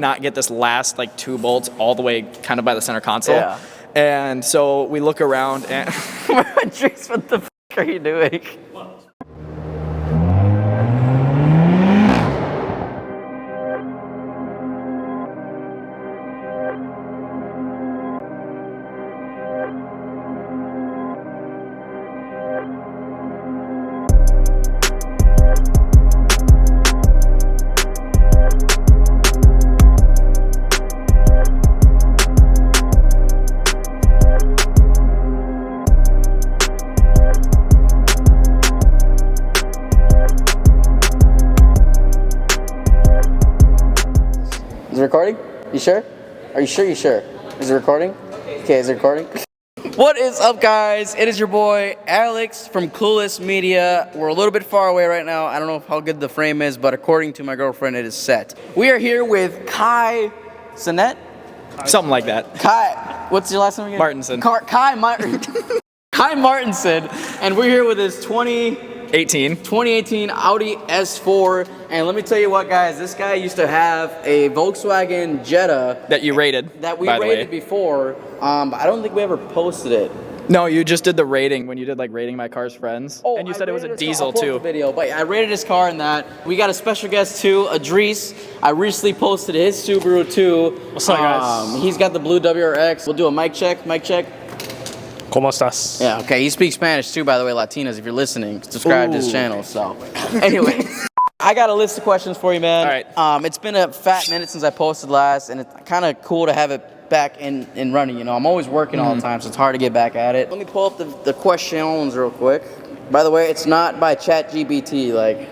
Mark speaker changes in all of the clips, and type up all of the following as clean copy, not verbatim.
Speaker 1: not get this last like 2 bolts all the way kind of by the center console.
Speaker 2: Yeah.
Speaker 1: And so we look around and
Speaker 2: Jeez, what the f*** are you doing? Is it recording? You sure? Are you sure? Is it recording? Okay, is it recording? What is up, guys? It is your boy, Alex from Clueless Media. We're a little bit far away right now. I don't know how good the frame is, but according to my girlfriend, it is set. We are here with Kai Sinet?
Speaker 1: something like that.
Speaker 2: Kai, what's your last name again?
Speaker 1: Martinson.
Speaker 2: Kai Martinson, and we're here with his
Speaker 1: 2018
Speaker 2: Audi S4, and let me tell you what, guys, this guy used to have a Volkswagen Jetta
Speaker 1: that you rated.
Speaker 2: That we rated before, but I don't think we ever posted it.
Speaker 1: No, you just did the rating when you did like rating my car's friends, and you said it was a diesel too.
Speaker 2: Video, but I rated his car in that. We got a special guest too, Idris. I recently posted his Subaru too.
Speaker 1: What's up, guys?
Speaker 2: He's got the blue WRX. We'll do a mic check. Mic check.
Speaker 3: ¿Cómo estás?
Speaker 2: Yeah, okay. He speaks Spanish too, by the way, Latinas. If you're listening, subscribe to his channel. So, anyway, I got a list of questions for you, man.
Speaker 1: All right.
Speaker 2: It's been a fat minute since I posted last, and it's kind of cool to have it back in running. You know, I'm always working all the time, so it's hard to get back at it. Let me pull up the questions real quick. By the way, it's not by ChatGPT. Like,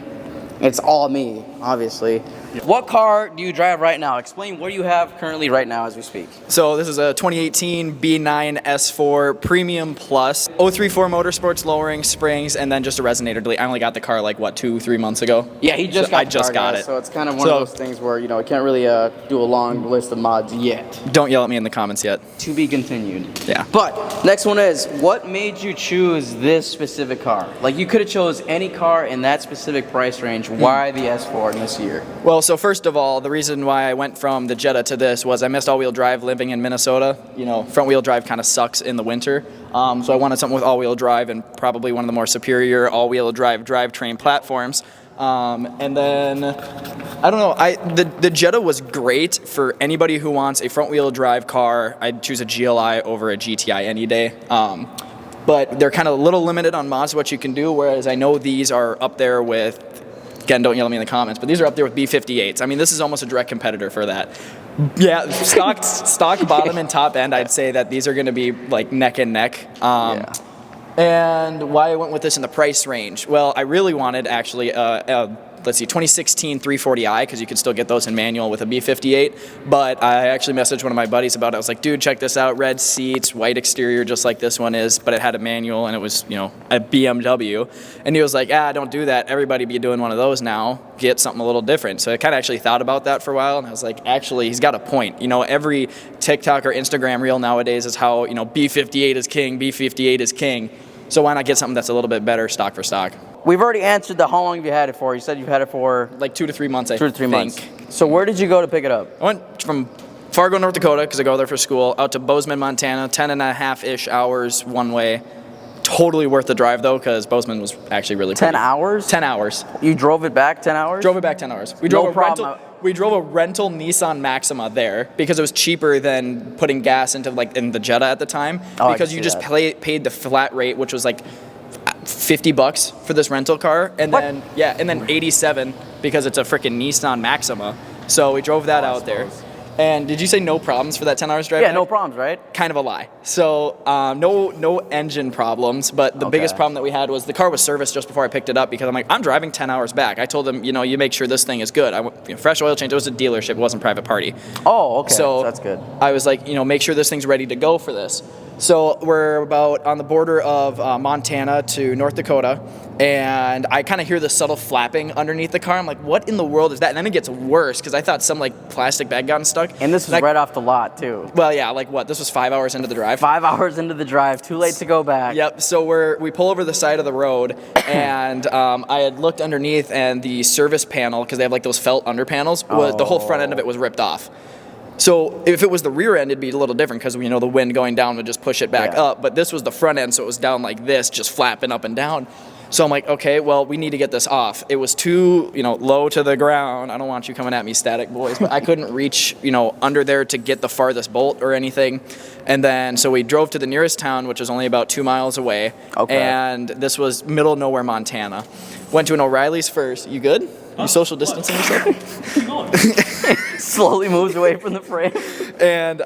Speaker 2: it's all me, obviously. What car do you drive right now? Explain what you have currently right now as we speak.
Speaker 1: So this is a 2018 B9 S4 Premium Plus, 034 Motorsports lowering springs, and then just a resonator delete. I only got the car like, what, 2-3 months ago?
Speaker 2: Yeah, he just got the car,
Speaker 1: it.
Speaker 2: So it's kind of one of those things where, you know, I can't really do a long list of mods yet.
Speaker 1: Don't yell at me in the comments yet.
Speaker 2: To be continued.
Speaker 1: Yeah.
Speaker 2: But next one is, what made you choose this specific car? Like, you could have chose any car in that specific price range. Why the S4 in this year?
Speaker 1: Well, so first of all, the reason why I went from the Jetta to this was I missed all-wheel drive living in Minnesota. You know, front-wheel drive kind of sucks in the winter. So I wanted something with all-wheel drive and probably one of the more superior all-wheel drive drivetrain platforms. And then, I don't know, the Jetta was great for anybody who wants a front-wheel drive car. I'd choose a GLI over a GTI any day. But they're kind of a little limited on mods, what you can do, whereas I know these are up there with, again, don't yell at me in the comments, but these are up there with B58s. I mean, this is almost a direct competitor for that. Yeah, stock bottom and top end, I'd say that these are going to be like neck and neck. And why I went with this in the price range? Well, I really wanted actually, let's see, 2016 340i, because you could still get those in manual with a B58. But I actually messaged one of my buddies about it. I was like, dude, check this out. Red seats, white exterior, just like this one is, but it had a manual and it was, you know, a BMW. And he was like, don't do that. Everybody be doing one of those now. Get something a little different. So I kind of actually thought about that for a while, and I was like, actually, he's got a point. You know, every TikTok or Instagram reel nowadays is how, you know, B58 is king, B58 is king. So why not get something that's a little bit better stock for stock?
Speaker 2: We've already answered the how long have you had it for. You said you've had it for
Speaker 1: like 2 to 3 months, I think.
Speaker 2: 2 to 3 months. So where did you go to pick it up?
Speaker 1: I went from Fargo, North Dakota, because I go there for school, out to Bozeman, Montana, 10.5-ish hours one way. Totally worth the drive, though, because Bozeman was actually really pretty.
Speaker 2: 10 hours?
Speaker 1: 10 hours.
Speaker 2: You drove it back 10 hours?
Speaker 1: Drove it back 10 hours. We drove a rental Nissan Maxima there because it was cheaper than putting gas into in the Jetta at the time, because you just paid the flat rate, which was like $50 for this rental car, and then 87 because it's a freaking Nissan Maxima. So we drove that out there. And did you say no problems for that 10 hours drive?
Speaker 2: Yeah, no problems, right?
Speaker 1: Kind of a lie. So no engine problems, but the biggest problem that we had was the car was serviced just before I picked it up, because I'm like, I'm driving 10 hours back. I told them, you know, you make sure this thing is good. Fresh oil change. It was a dealership. It wasn't private party.
Speaker 2: Oh, okay.
Speaker 1: So
Speaker 2: that's good.
Speaker 1: I was like, you know, make sure this thing's ready to go for this. So we're about on the border of Montana to North Dakota, and I kind of hear the subtle flapping underneath the car. I'm like, what in the world is that? And then it gets worse because I thought some like plastic bag got stuck.
Speaker 2: And this was right off the lot too.
Speaker 1: Well, yeah, like what? This was 5 hours into the drive.
Speaker 2: 5 hours into the drive, too late to go back.
Speaker 1: Yep. So we pull over the side of the road, and I had looked underneath, and the service panel, because they have like those felt under panels, the whole front end of it was ripped off. So if it was the rear end, it'd be a little different because the wind going down would just push it back up. But this was the front end, so it was down like this, just flapping up and down. So I'm like, okay, well, we need to get this off. It was too, low to the ground. I don't want you coming at me, static boys, but I couldn't reach, under there to get the farthest bolt or anything. And then, so we drove to the nearest town, which was only about 2 miles away.
Speaker 2: Okay.
Speaker 1: And this was middle of nowhere, Montana. Went to an O'Reilly's first. You good? You social distancing yourself?
Speaker 2: Slowly moves away from the frame.
Speaker 1: And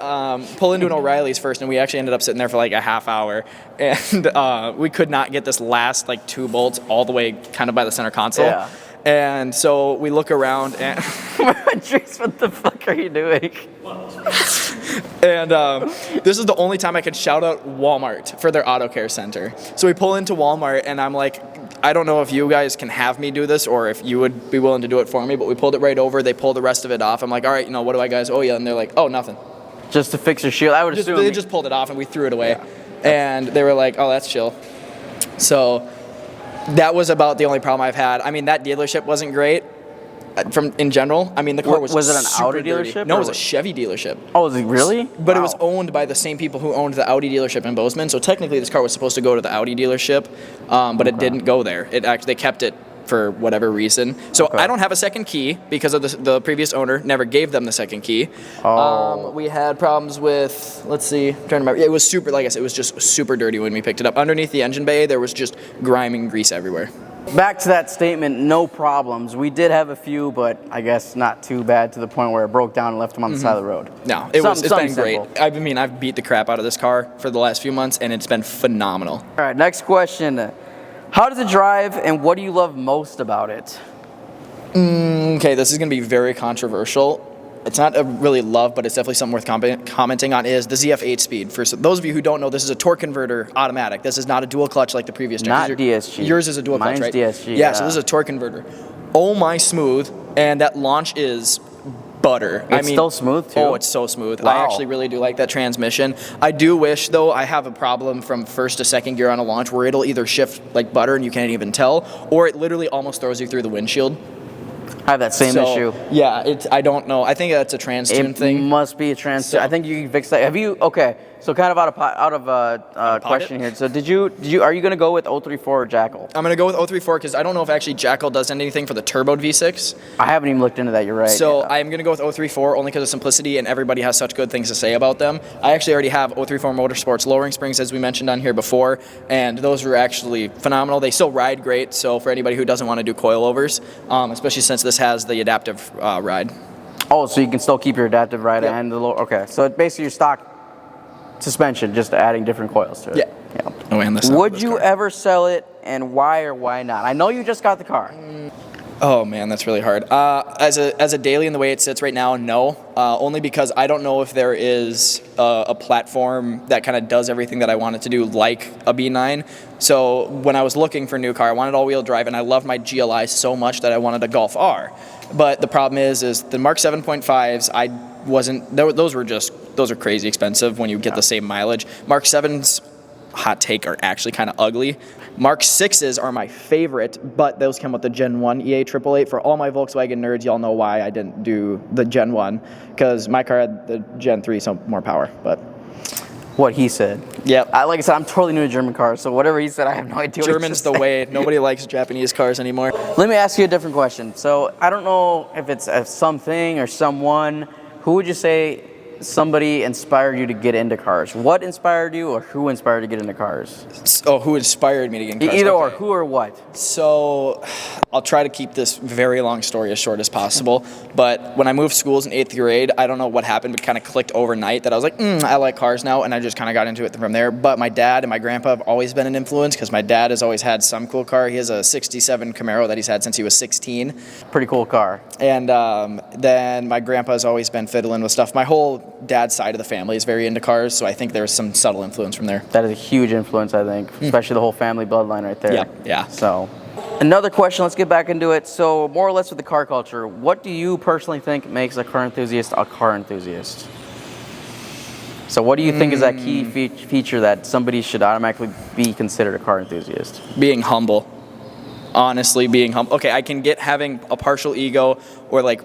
Speaker 1: pull into an O'Reilly's first, and we actually ended up sitting there for like a half hour, and we could not get this last like 2 bolts all the way kind of by the center console.
Speaker 2: Yeah.
Speaker 1: And so we look around, and
Speaker 2: Trace, what the fuck are you doing?
Speaker 1: and this is the only time I could shout out Walmart for their auto care center. So we pull into Walmart, and I'm like, I don't know if you guys can have me do this or if you would be willing to do it for me, but we pulled it right over. They pulled the rest of it off. I'm like, all right, what do I guys owe you? And they're like, oh, nothing.
Speaker 2: Just to fix your shield, I would assume.
Speaker 1: They just pulled it off, and we threw it away. Yeah. And they were like, oh, that's chill. So that was about the only problem I've had. I mean, that dealership wasn't great in general. I mean, the car was
Speaker 2: it an Audi
Speaker 1: dirty.
Speaker 2: dealership?
Speaker 1: No, it was a Chevy dealership.
Speaker 2: Oh, is it really?
Speaker 1: But It was owned by the same people who owned the Audi dealership in Bozeman. So technically, this car was supposed to go to the Audi dealership, but it didn't go there. They kept it for whatever reason. So I don't have a second key because of the previous owner never gave them the second key. We had problems with, let's see, I'm trying to remember. It was super, like I said, it was just super dirty when we picked it up. Underneath the engine bay, there was just grime and grease everywhere.
Speaker 2: Back to that statement, no problems. We did have a few, but I guess not too bad to the point where it broke down and left them on the side of the road.
Speaker 1: No, it's been great. I mean, I've beat the crap out of this car for the last few months, and it's been phenomenal.
Speaker 2: All right, next question. How does it drive, and what do you love most about it?
Speaker 1: Okay, this is going to be very controversial. It's not a really love, but it's definitely something worth commenting on, is the ZF 8-speed. For those of you who don't know, this is a torque converter automatic. This is not a dual clutch like the previous gen.
Speaker 2: Not DSG.
Speaker 1: Yours is a dual clutch, right?
Speaker 2: Mine's DSG.
Speaker 1: Yeah, so this is a torque converter. Oh my smooth, and that launch is butter.
Speaker 2: It's still smooth too?
Speaker 1: Oh, it's so smooth.
Speaker 2: Wow.
Speaker 1: I actually really do like that transmission. I do wish, though, I have a problem from first to second gear on a launch where it'll either shift like butter and you can't even tell, or it literally almost throws you through the windshield.
Speaker 2: I have that same issue.
Speaker 1: Yeah, I don't know. I think that's a trans-tune thing.
Speaker 2: It must be a trans-tune. I think you can fix that. Have you? Okay. So kind of out of question here. So are you going to go with 034 or Jackal?
Speaker 1: I'm going to go with 034 because I don't know if actually Jackal does anything for the turboed V6.
Speaker 2: I haven't even looked into that. You're right.
Speaker 1: So I'm going to go with 034 only because of simplicity, and everybody has such good things to say about them. I actually already have 034 Motorsports lowering springs, as we mentioned on here before, and those are actually phenomenal. They still ride great, so for anybody who doesn't want to do coilovers, especially since this has the adaptive ride.
Speaker 2: Oh, so you can still keep your adaptive ride and the low. Okay, so it's basically your stock suspension, just adding different coils to it.
Speaker 1: Yeah. Oh, and this.
Speaker 2: Would you ever sell it, and why or why not? I know you just got the car.
Speaker 1: Oh man, that's really hard. As a daily in the way it sits right now, no. Only because I don't know if there is a platform that kind of does everything that I want it to do, like a B9. So when I was looking for a new car, I wanted all-wheel drive, and I loved my GLI so much that I wanted a Golf R. But the problem is the Mark 7.5s, I wasn't. Those are crazy expensive when you get the same mileage. Mark 7s, hot take, are actually kind of ugly. Mark 6s are my favorite, but those come with the Gen 1 EA 888. For all my Volkswagen nerds, y'all know why I didn't do the Gen 1, because my car had the Gen 3, so more power. But
Speaker 2: what he said.
Speaker 1: Yep.
Speaker 2: Like I said, I'm totally new to German cars, so whatever he said, I have no idea.
Speaker 1: German's the way. Nobody likes Japanese cars anymore.
Speaker 2: Let me ask you a different question. So I don't know if it's something or someone. Who would you say somebody inspired you to get into cars? What inspired you, or who inspired you to get into cars?
Speaker 1: Oh, who inspired me to get into cars?
Speaker 2: Either or, who or what?
Speaker 1: So I'll try to keep this very long story as short as possible. But when I moved schools in 8th grade, I don't know what happened, but kind of clicked overnight that I was like, I like cars now, and I just kind of got into it from there. But my dad and my grandpa have always been an influence because my dad has always had some cool car. He has a 67 Camaro that he's had since he was 16.
Speaker 2: Pretty cool car.
Speaker 1: And then my grandpa's always been fiddling with stuff. My whole dad's side of the family is very into cars, so I think there's some subtle influence from there.
Speaker 2: That is a huge influence, I think, especially the whole family bloodline right there.
Speaker 1: Yeah.
Speaker 2: So, another question, let's get back into it. So, more or less with the car culture, what do you personally think makes a car enthusiast a car enthusiast? So, what do you think is that key feature that somebody should automatically be considered a car enthusiast?
Speaker 1: Being humble. Honestly, being humble. Okay, I can get having a partial ego, or like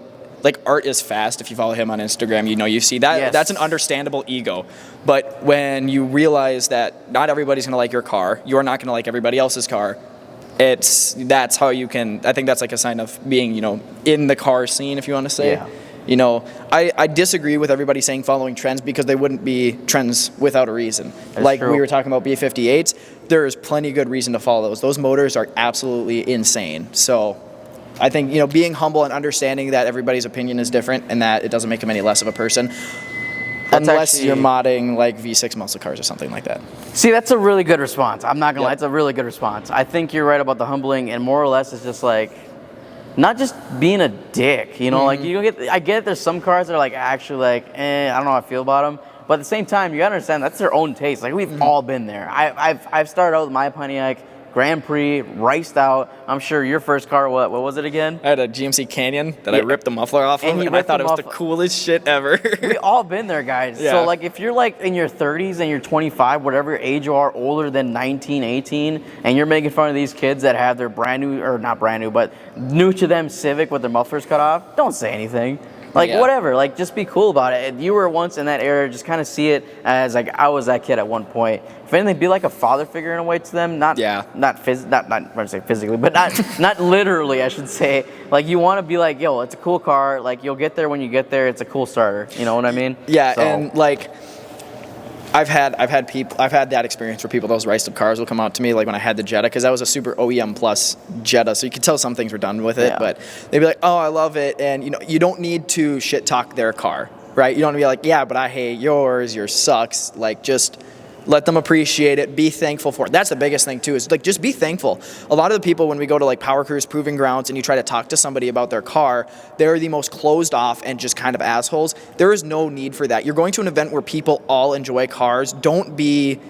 Speaker 1: Art is Fast. If you follow him on Instagram, you see that.
Speaker 2: Yes.
Speaker 1: That's an understandable ego. But when you realize that not everybody's gonna like your car, you're not gonna like everybody else's car. That's how you can. I think that's like a sign of being, in the car scene, if you want to say.
Speaker 2: Yeah.
Speaker 1: I disagree with everybody saying following trends, because they wouldn't be trends without a reason.
Speaker 2: That's true.
Speaker 1: We were talking about B58s, there is plenty of good reason to follow those. Those motors are absolutely insane. So I think, being humble and understanding that everybody's opinion is different and that it doesn't make them any less of a person. Unless you're modding like V6 muscle cars or something like that.
Speaker 2: See, that's a really good response. I'm not going to lie, it's a really good response. I think you're right about the humbling, and more or less it's just like, not just being a dick, like I get there's some cars that are like actually like, I don't know how I feel about them. But at the same time, you gotta understand that's their own taste. Like we've all been there. I've started out with my Pontiac Grand Prix, riced out. I'm sure your first car, what was it again?
Speaker 1: I had a GMC Canyon that I ripped the muffler off of, and I thought it was the coolest shit ever.
Speaker 2: We all been there, guys.
Speaker 1: Yeah.
Speaker 2: So like if you're like in your 30s and you're 25, whatever age you are, older than 19, 18, and you're making fun of these kids that have their brand new, or not brand new, but new to them Civic with their mufflers cut off, don't say anything. Whatever, just be cool about it. If you were once in that era, just kind of see it as like I was that kid at one point. If anything, be like a father figure in a way to them. Not physically, but not literally, I should say. Like you want to be like, yo, it's a cool car. Like you'll get there when you get there. It's a cool starter. You know what I mean?
Speaker 1: Yeah, so. And like I've had that experience where people, those riced up cars will come out to me, like when I had the Jetta, because that was a super OEM plus Jetta, so you could tell some things were done with it, but they'd be like, oh, I love it, and you don't need to shit talk their car, right? You don't want to be like, yeah, but I hate yours sucks. Like just let them appreciate it, be thankful for it. That's the biggest thing too, is like just be thankful. A lot of the people, when we go to like Power Cruise Proving Grounds and you try to talk to somebody about their car, they're the most closed off and just kind of assholes. There is no need for that. You're going to an event where people all enjoy cars. Don't be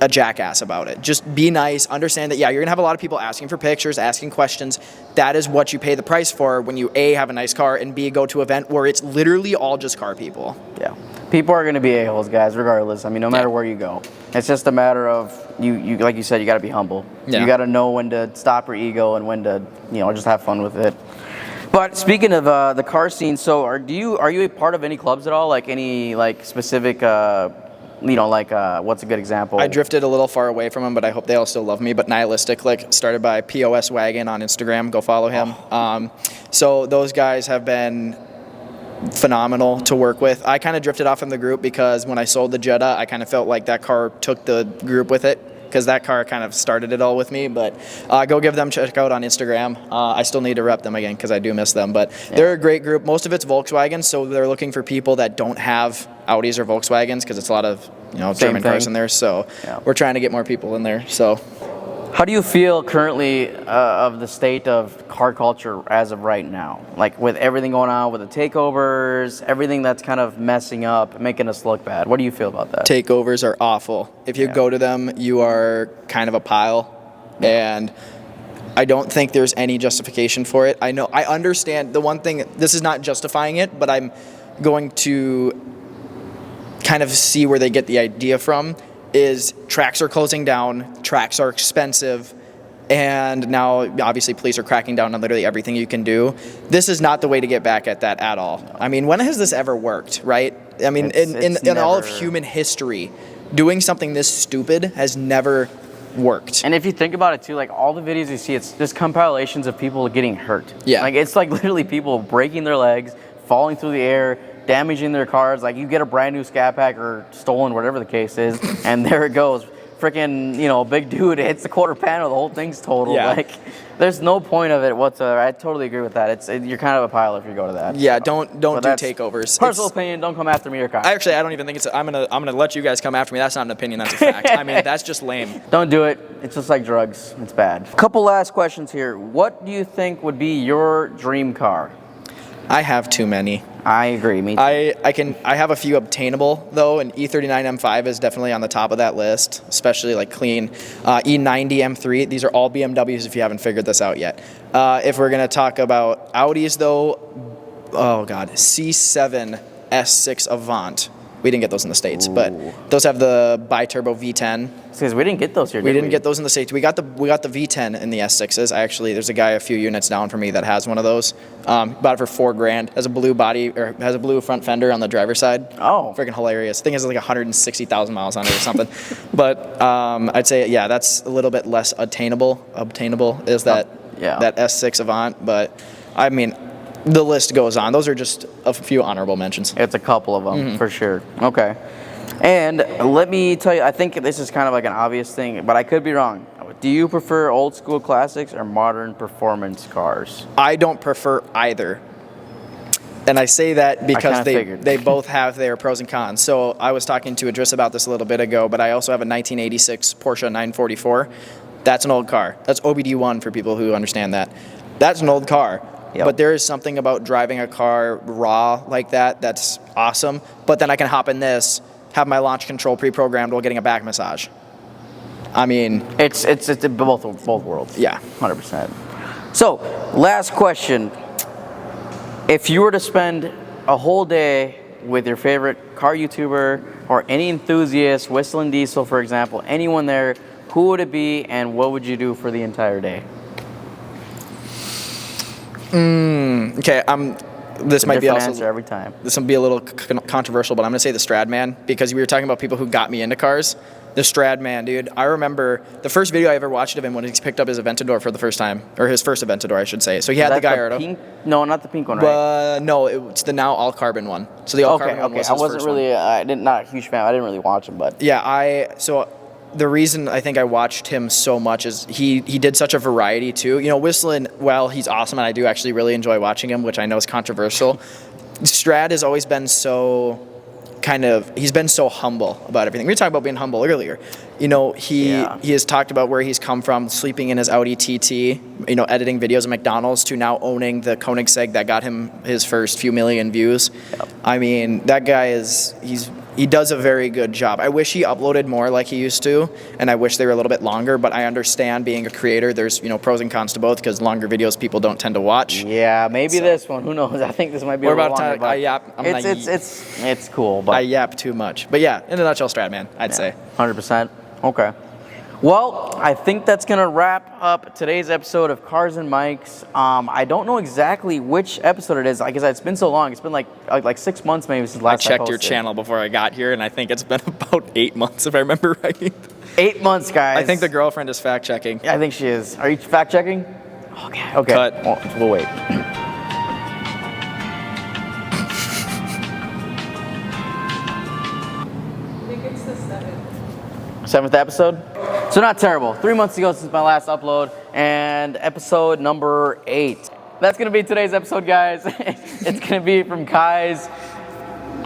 Speaker 1: a jackass about it. Just be nice, understand that, you're gonna have a lot of people asking for pictures, asking questions. That is what you pay the price for when you A, have a nice car, and B, go to an event where it's literally all just car people.
Speaker 2: Yeah. People are going to be a-holes, guys, regardless. I mean, no matter where you go. It's just a matter of, you like you said, you got to be humble. Yeah. You got to know when to stop your ego and when to, just have fun with it. But speaking of the car scene, so are you a part of any clubs at all? Like any specific, what's a good example?
Speaker 1: I drifted a little far away from them, but I hope they all still love me. But Nihilistic, started by POS Wagon on Instagram. Go follow him. So those guys have been phenomenal to work with. I kind of drifted off from the group because when I sold the Jetta, I kind of felt like that car took the group with it, because that car kind of started it all with me. But go give them a check out on Instagram. I still need to rep them again because I do miss them. But they're a great group. Most of it's Volkswagen, so they're looking for people that don't have Audis or Volkswagens, because it's a lot of German cars in there. So we're trying to get more people in there. So.
Speaker 2: How do you feel currently of the state of car culture as of right now? Like with everything going on with the takeovers, everything that's kind of messing up, making us look bad. What do you feel about that?
Speaker 1: Takeovers are awful. If you go to them, you are kind of a pile. And I don't think there's any justification for it. I understand the one thing, this is not justifying it, but I'm going to kind of see where they get the idea from. Is tracks are closing down, tracks are expensive, and now obviously police are cracking down on literally everything you can do. This is not the way to get back at that at all. I mean, when has this ever worked, right? I mean, in all of human history, doing something this stupid has never worked.
Speaker 2: And if you think about it too, like all the videos you see, it's just compilations of people getting hurt.
Speaker 1: Yeah.
Speaker 2: Like it's like literally people breaking their legs, falling through the air, damaging their cars. Like you get a brand new Scat Pack or stolen, whatever the case is, and there it goes. Freaking, big dude hits the quarter panel, the whole thing's totaled.
Speaker 1: Yeah.
Speaker 2: Like, there's no point of it whatsoever. I totally agree with that. You're kind of a pile if you go to that.
Speaker 1: Yeah, don't do takeovers.
Speaker 2: Personal opinion, don't come after me or Kyle.
Speaker 1: Actually, I don't even think it's. I'm gonna let you guys come after me. That's not an opinion. That's a fact. I mean, that's just lame.
Speaker 2: Don't do it. It's just like drugs. It's bad. Couple last questions here. What do you think would be your dream car?
Speaker 1: I have too many.
Speaker 2: I agree. Me too.
Speaker 1: I have a few obtainable though, and E39 M5 is definitely on the top of that list, especially like clean. E90 M3. These are all BMWs if you haven't figured this out yet. If we're gonna talk about Audis though, oh god, C7 S6 Avant. We didn't get those in the States, but those have the bi-turbo V10.
Speaker 2: Because we didn't get those here.
Speaker 1: We didn't get those in the States. We got the V10 in the S6s. There's a guy a few units down from me that has one of those. Bought it for $4,000. Has a blue body or has a blue front fender on the driver's side.
Speaker 2: Oh,
Speaker 1: freaking hilarious! Thing has like 160,000 miles on it or something. But I'd say that's a little bit less obtainable. Obtainable is that that S6 Avant. But I mean, the list goes on. Those are just a few honorable mentions.
Speaker 2: It's a couple of them for sure. Okay. And let me tell you, I think this is kind of like an obvious thing, but I could be wrong. Do you prefer old school classics or modern performance cars?
Speaker 1: I don't prefer either. And I say that because they both have their pros and cons. So I was talking to Idris about this a little bit ago, but I also have a 1986 Porsche 944. That's an old car. That's OBD1 for people who understand that. That's an old car. Yep. But there is something about driving a car raw like that that's awesome. But then I can hop in this, have my launch control pre-programmed while getting a back massage. I mean,
Speaker 2: it's both worlds.
Speaker 1: Yeah,
Speaker 2: 100%. So, last question: if you were to spend a whole day with your favorite car YouTuber or any enthusiast, Whistling Diesel, for example, anyone there, who would it be, and what would you do for the entire day?
Speaker 1: Okay, this might be also
Speaker 2: answer every time.
Speaker 1: This will be a little controversial, but I'm gonna say the Stradman because we were talking about people who got me into cars. The Stradman, dude. I remember the first video I ever watched of him when he picked up his Aventador for the first time, or his first Aventador, I should say. So he had the Gallardo.
Speaker 2: No, not the pink one, right?
Speaker 1: No, it's the now all carbon one. So the all carbon one was his first one.
Speaker 2: Not a huge fan. I didn't really watch him, but
Speaker 1: yeah, the reason I think I watched him so much is he did such a variety too. You know, Whistling, well, he's awesome, and I do actually really enjoy watching him, which I know is controversial. Strad has always been he's been so humble about everything. We were talking about being humble earlier. You know, he has talked about where he's come from, sleeping in his Audi TT, you know, editing videos at McDonald's, to now owning the Koenigsegg that got him his first few million views. Yep. I mean, that guy he does a very good job. I wish he uploaded more like he used to, and I wish they were a little bit longer, but I understand being a creator, there's, you know, pros and cons to both, because longer videos people don't tend to watch.
Speaker 2: Yeah, maybe this one, who knows? I think this might be a little longer.
Speaker 1: I yap.
Speaker 2: It's cool, but
Speaker 1: I yap too much. But yeah, in a nutshell, Stradman, I'd say.
Speaker 2: 100%. Okay. Well, I think that's going to wrap up today's episode of Cars and Mics. I don't know exactly which episode it is. Like I said, it's been so long. It's been like 6 months maybe since last time I
Speaker 1: checked your channel before I got here, and I think it's been about 8 months, if I remember right.
Speaker 2: 8 months, guys.
Speaker 1: I think the girlfriend is fact-checking.
Speaker 2: Yeah, I think she is. Are you fact-checking? Okay.
Speaker 1: Cut.
Speaker 2: We'll wait. Seventh episode. So not terrible. 3 months ago since my last upload, and episode number 8. That's gonna be today's episode, guys. It's gonna be from Kai's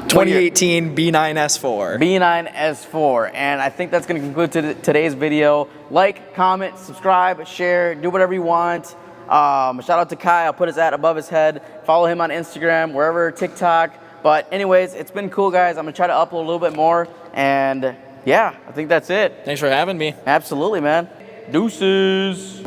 Speaker 1: 2018 B9 S4.
Speaker 2: B9 S4, and I think that's gonna conclude today's video. Like, comment, subscribe, share, do whatever you want. Shout out to Kai. I'll put his ad above his head. Follow him on Instagram, wherever, TikTok. But anyways, it's been cool, guys. I'm gonna try to upload a little bit more, and yeah, I think that's it.
Speaker 1: Thanks for having me.
Speaker 2: Absolutely, man. Deuces.